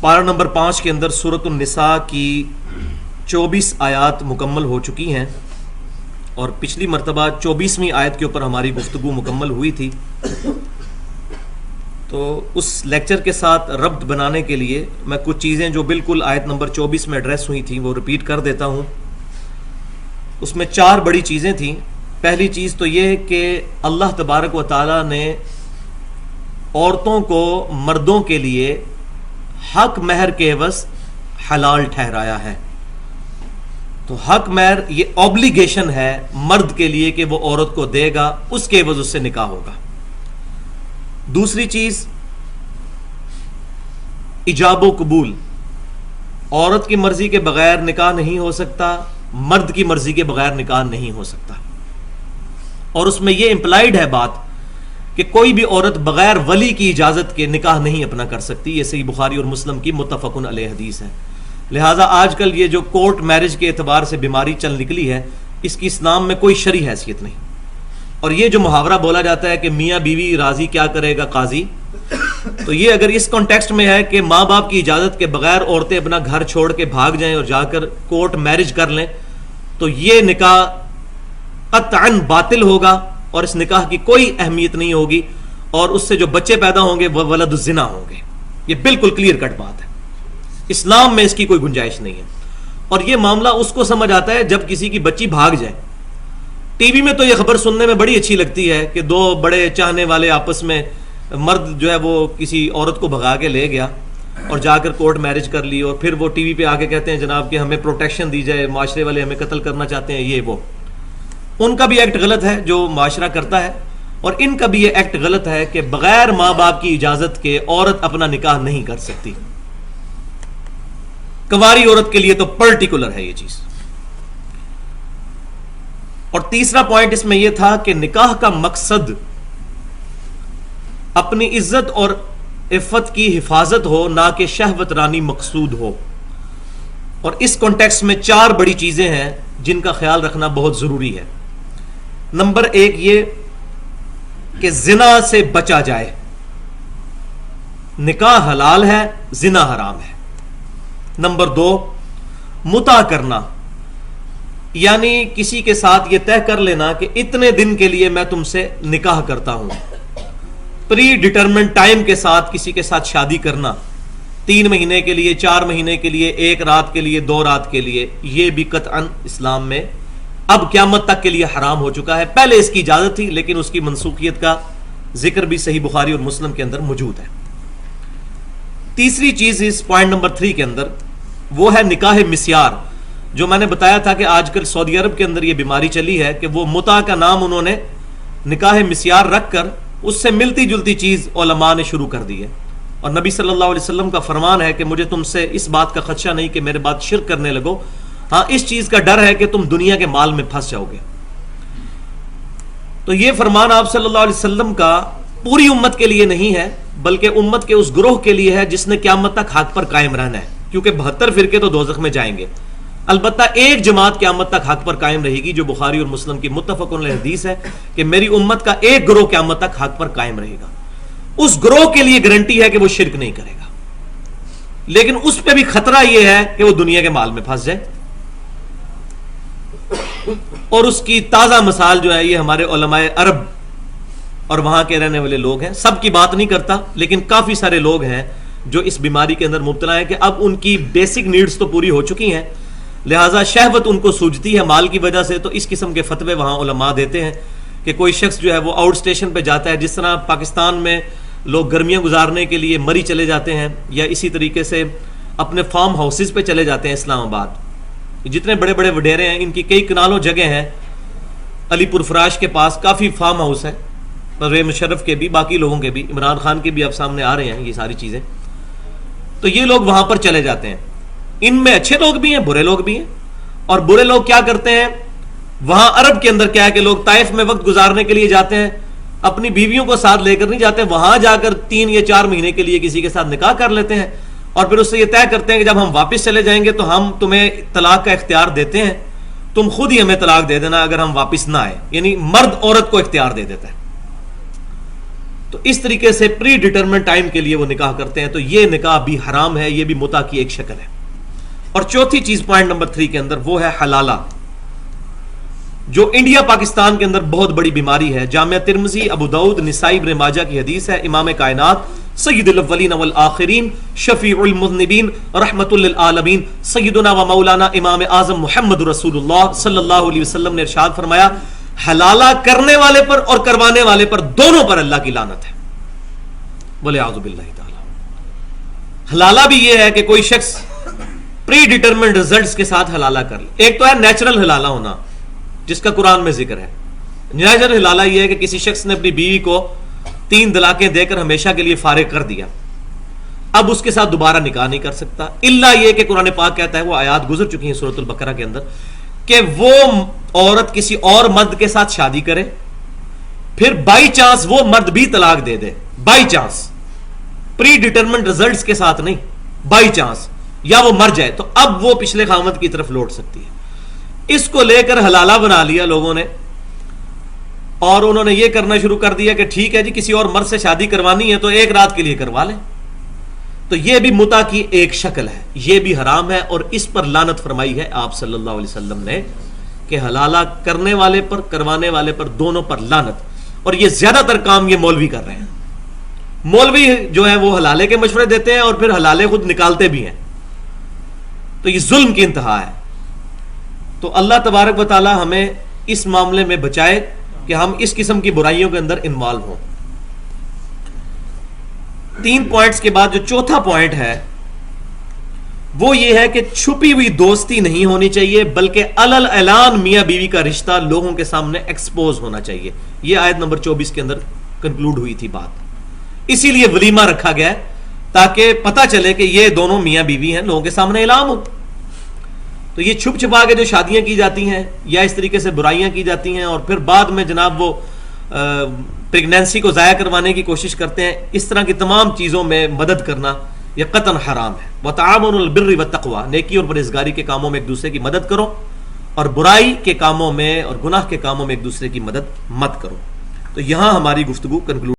پارہ نمبر 5 کے اندر سورۃ النساء کی 24 آیات مکمل ہو چکی ہیں، اور پچھلی مرتبہ 24ویں آیت کے اوپر ہماری گفتگو مکمل ہوئی تھی. تو اس لیکچر کے ساتھ ربط بنانے کے لیے میں کچھ چیزیں جو بالکل آیت نمبر 24 میں ایڈریس ہوئی تھیں وہ ریپیٹ کر دیتا ہوں. اس میں 4 بڑی چیزیں تھیں. پہلی چیز تو یہ کہ اللہ تبارک و تعالی نے عورتوں کو مردوں کے لیے حق مہر کے عوض حلال ٹھہرایا ہے. تو حق مہر یہ اوبلیگیشن ہے مرد کے لیے کہ وہ عورت کو دے گا، اس کے عوض اس سے نکاح ہوگا. دوسری چیز ایجاب و قبول، عورت کی مرضی کے بغیر نکاح نہیں ہو سکتا، مرد کی مرضی کے بغیر نکاح نہیں ہو سکتا. اور اس میں یہ امپلائیڈ ہے بات کہ کوئی بھی عورت بغیر ولی کی اجازت کے نکاح نہیں اپنا کر سکتی. یہ صحیح بخاری اور مسلم کی متفقن علیہ حدیث ہے. لہٰذا آج کل یہ جو کورٹ میرج کے اعتبار سے بیماری چل نکلی ہے، اس کی اسلام میں کوئی شرعی حیثیت نہیں. اور یہ جو محاورہ بولا جاتا ہے کہ میاں بیوی راضی کیا کرے گا قاضی، تو یہ اگر اس کانٹیکسٹ میں ہے کہ ماں باپ کی اجازت کے بغیر عورتیں اپنا گھر چھوڑ کے بھاگ جائیں اور جا کر کورٹ میرج کر لیں، تو یہ نکاح قطعاً باطل ہوگا اور اس نکاح کی کوئی اہمیت نہیں ہوگی، اور اس سے جو بچے پیدا ہوں گے وہ ولد الزنا ہوں گے. یہ بالکل کلیئر کٹ بات ہے، اسلام میں اس کی کوئی گنجائش نہیں ہے. اور یہ معاملہ اس کو سمجھ آتا ہے جب کسی کی بچی بھاگ جائے. ٹی وی میں تو یہ خبر سننے میں بڑی اچھی لگتی ہے کہ 2 بڑے چاہنے والے آپس میں، مرد جو ہے وہ کسی عورت کو بھگا کے لے گیا اور جا کر کورٹ میرج کر لی، اور پھر وہ ٹی وی پہ آ کے کہتے ہیں جناب کہ ہمیں پروٹیکشن دی جائے، معاشرے والے ہمیں قتل کرنا چاہتے ہیں. یہ وہ ان کا بھی ایکٹ غلط ہے جو معاشرہ کرتا ہے، اور ان کا بھی یہ ایکٹ غلط ہے کہ بغیر ماں باپ کی اجازت کے عورت اپنا نکاح نہیں کر سکتی. کنواری عورت کے لیے تو پرٹیکولر ہے یہ چیز. اور تیسرا پوائنٹ اس میں یہ تھا کہ نکاح کا مقصد اپنی عزت اور عفت کی حفاظت ہو، نہ کہ شہوت رانی مقصود ہو. اور اس کانٹیکسٹ میں 4 بڑی چیزیں ہیں جن کا خیال رکھنا بہت ضروری ہے. نمبر 1 یہ کہ زنا سے بچا جائے. نکاح حلال ہے، زنا حرام ہے. نمبر 2 متع کرنا، یعنی کسی کے ساتھ یہ طے کر لینا کہ اتنے دن کے لیے میں تم سے نکاح کرتا ہوں. پری ڈیٹرمنٹ ٹائم کے ساتھ کسی کے ساتھ شادی کرنا، 3 مہینے کے لیے، 4 مہینے کے لیے، 1 رات کے لیے، 2 رات کے لیے، یہ بھی قطعاً اسلام میں اب قیامت تک کے لیے حرام ہو چکا ہے. پہلے اس کی اجازت تھی لیکن اس کی منسوخیت کا ذکر بھی صحیح بخاری اور مسلم کے اندر موجود ہے. تیسری چیز اس پوائنٹ نمبر 3 کے اندر وہ ہے نکاح مسیار، جو میں نے بتایا تھا کہ آج کل سعودی عرب کے اندر یہ بیماری چلی ہے کہ وہ متع کا نام انہوں نے نکاح مسیار رکھ کر اس سے ملتی جلتی چیز علماء نے شروع کر دی ہے. اور نبی صلی اللہ علیہ وسلم کا فرمان ہے کہ مجھے تم سے اس بات کا خدشہ نہیں کہ میرے بعد شرک کرنے لگو، ہاں اس چیز کا ڈر ہے کہ تم دنیا کے مال میں پھنس جاؤ گے. تو یہ فرمان آپ صلی اللہ علیہ وسلم کا پوری امت کے لیے نہیں ہے، بلکہ امت کے اس گروہ کے لیے ہے جس نے قیامت تک حق پر قائم رہنا ہے، کیونکہ 72 فرقے تو دوزخ میں جائیں گے. البتہ ایک جماعت قیامت تک حق پر قائم رہے گی، جو بخاری اور مسلم کی متفق علیہ حدیث ہے کہ میری امت کا ایک گروہ قیامت تک حق پر قائم رہے گا. اس گروہ کے لیے گارنٹی ہے کہ وہ شرک نہیں کرے گا، لیکن اس پہ بھی خطرہ یہ ہے کہ وہ دنیا کے مال میں پھنس جائے. اور اس کی تازہ مثال جو ہے یہ ہمارے علماء عرب اور وہاں کے رہنے والے لوگ ہیں. سب کی بات نہیں کرتا لیکن کافی سارے لوگ ہیں جو اس بیماری کے اندر مبتلا ہیں کہ اب ان کی بیسک نیڈز تو پوری ہو چکی ہیں، لہٰذا شہوت ان کو سوجتی ہے مال کی وجہ سے. تو اس قسم کے فتوے وہاں علماء دیتے ہیں کہ کوئی شخص جو ہے وہ آؤٹ اسٹیشن پہ جاتا ہے، جس طرح پاکستان میں لوگ گرمیاں گزارنے کے لیے مری چلے جاتے ہیں، یا اسی طریقے سے اپنے فارم ہاؤسز پہ چلے جاتے ہیں. اسلام آباد جتنے بڑے بڑے وڈیرے ہیں ان کی کئی کنالوں جگہ ہیں، علی پور فراش کے پاس کافی فارم ہاؤس ہیں، پرویز مشرف کے بھی، باقی لوگوں کے بھی، عمران خان کے بھی اب سامنے آ رہے ہیں یہ ساری چیزیں. تو یہ لوگ وہاں پر چلے جاتے ہیں. ان میں اچھے لوگ بھی ہیں، برے لوگ بھی ہیں. اور برے لوگ کیا کرتے ہیں، وہاں عرب کے اندر کیا ہے کہ لوگ طائف میں وقت گزارنے کے لیے جاتے ہیں، اپنی بیویوں کو ساتھ لے کر نہیں جاتے، وہاں جا کر 3 یا 4 مہینے کے لیے کسی کے ساتھ نکاح کر لیتے ہیں، اور پھر اس سے یہ طے کرتے ہیں کہ جب ہم واپس چلے جائیں گے تو ہم تمہیں طلاق کا اختیار دیتے ہیں، تم خود ہی ہمیں طلاق دے دینا اگر ہم واپس نہ آئے. یعنی مرد عورت کو اختیار دے دیتا ہے. تو اس طریقے سے پری ڈیٹرمنٹ ٹائم کے لیے وہ نکاح کرتے ہیں، تو یہ نکاح بھی حرام ہے، یہ بھی متع کی ایک شکل ہے۔ اور چوتھی چیز پوائنٹ نمبر 3 کے اندر وہ ہے حلالہ، جو انڈیا پاکستان کے اندر بہت بڑی بیماری ہے۔ جامعہ ترمذی، ابو داؤد، نسائی، ابن ماجہ کی حدیث ہے، امام کائنات سید الاولین والآخرین شفیع المذنبین رحمت للعالمین سیدنا و مولانا امام اعظم محمد رسول اللہ صلی اللہ علیہ وسلم نے ارشاد فرمایا، حلالہ کرنے والے پر اور کروانے والے پر دونوں پر اللہ کی لعنت ہے، بولے اعوذ باللہ تعالی۔ حلالہ بھی یہ ہے کہ کوئی شخص پری ڈیٹرمنٹ ریزلٹس کے ساتھ حلالہ کر لے۔ ایک تو ہے نیچرل حلالہ ہونا، جس کا قرآن میں ذکر ہے۔ نیچرل حلالہ یہ ہے کہ کسی شخص نے اپنی بیوی کو 3 طلاقیں دے کر ہمیشہ کے لیے فارغ کر دیا، اب اس کے ساتھ دوبارہ نکاح نہیں کر سکتا، الا یہ کہ قرآن پاک کہتا ہے، وہ آیات گزر چکی ہیں سورۃ البقرہ کے اندر، کہ وہ عورت کسی اور مرد کے ساتھ شادی کرے، پھر بائی چانس وہ مرد بھی طلاق دے دے، by chance, predetermined results کے ساتھ نہیں، بائی چانس، یا وہ مر جائے، تو اب وہ پچھلے خاوند کی طرف لوٹ سکتی ہے۔ اس کو لے کر حلالہ بنا لیا لوگوں نے، اور انہوں نے یہ کرنا شروع کر دیا کہ ٹھیک ہے جی، کسی اور مرد سے شادی کروانی ہے تو ایک رات کے لیے کروا لیں۔ تو یہ بھی متع کی ایک شکل ہے، یہ بھی حرام ہے، اور اس پر لعنت فرمائی ہے آپ صلی اللہ علیہ وسلم نے کہ حلالہ کرنے والے پر، کروانے والے پر، دونوں پر لعنت۔ اور یہ زیادہ تر کام یہ مولوی کر رہے ہیں۔ مولوی جو ہے وہ حلالے کے مشورے دیتے ہیں اور پھر حلالے خود نکالتے بھی ہیں، تو یہ ظلم کی انتہا ہے۔ تو اللہ تبارک و تعالی ہمیں اس معاملے میں بچائے کہ ہم اس قسم کی برائیوں کے اندر انوالو ہوں۔ 3 پوائنٹس کے بعد جو چوتھا پوائنٹ ہے وہ یہ ہے کہ چھپی ہوئی دوستی نہیں ہونی چاہیے، بلکہ علل اعلان میاں بیوی کا رشتہ لوگوں کے سامنے ایکسپوز ہونا چاہیے۔ یہ آیت نمبر 24 کے اندر کنکلوڈ ہوئی تھی بات، اسی لیے ولیمہ رکھا گیا ہے تاکہ پتہ چلے کہ یہ دونوں میاں بیوی ہیں، لوگوں کے سامنے اعلان ہو۔ تو یہ چھپ چھپا کے جو شادیاں کی جاتی ہیں یا اس طریقے سے برائیاں کی جاتی ہیں اور پھر بعد میں جناب وہ پریگنینسی کو ضائع کروانے کی کوشش کرتے ہیں، اس طرح کی تمام چیزوں میں مدد کرنا یہ قطعاً حرام ہے۔ وَتَعَاوَنُوا الْبِرِّ وَالتَّقْوَىٰ، نیکی اور پرہیزگاری کے کاموں میں ایک دوسرے کی مدد کرو، اور برائی کے کاموں میں اور گناہ کے کاموں میں ایک دوسرے کی مدد مت کرو۔ تو یہاں ہماری گفتگو کنکلوڈ